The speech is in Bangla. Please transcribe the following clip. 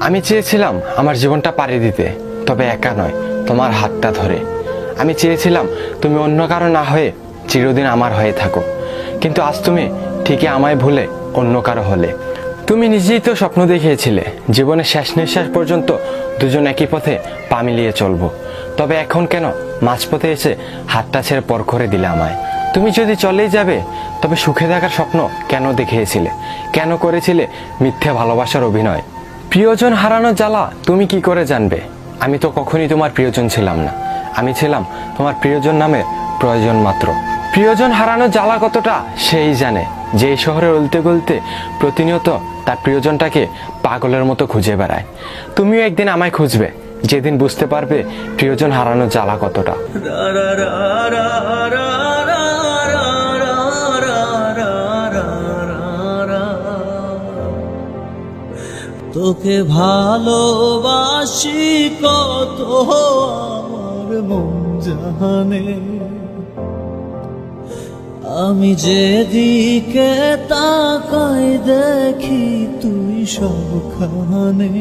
আমি চেয়েছিলাম আমার জীবনটা পাড়ি দিতে, তবে একা নয়, তোমার হাতটা ধরে। আমি চেয়েছিলাম তুমি অন্য কারো না হয়ে চিরদিন আমার হয়ে থাকো, কিন্তু আজ তুমি ঠিকই আমায় ভুলে অন্য কারো হলে। তুমি নিজেই তো স্বপ্ন দেখিয়েছিলে জীবনের শেষ নিঃশ্বাস পর্যন্ত দুজন একই পথে পা মিলিয়ে চলবো, তবে এখন কেন মাঝপথে এসে হাতটা ছেড়ে পর করে দিলে আমায়? তুমি যদি চলেই যাবে তবে সুখে থাকার স্বপ্ন কেন দেখিয়েছিলে? কেন করেছিলে মিথ্যে ভালোবাসার অভিনয়? প্রিয়জন হারানোর জ্বালা তুমি কি করে জানবে? আমি তো কখনই তোমার প্রিয়জন ছিলাম না, আমি ছিলাম তোমার প্রিয়জন নামের প্রয়োজন মাত্র। প্রিয়জন হারানোর জ্বালা কতটা সেই জানে, যে এই শহরে উলতে গলতে প্রতিনিয়ত তার প্রিয়জনটাকে পাগলের মতো খুঁজে বেড়ায়। তুমিও একদিন আমায় খুঁজবে, যেদিন বুঝতে পারবে প্রিয়জন হারানোর জ্বালা কতটা। তোকে ভালোবাসি কত আমার মন জানে, আমি যেদিকে তাকাই দেখি তুই সবখানে।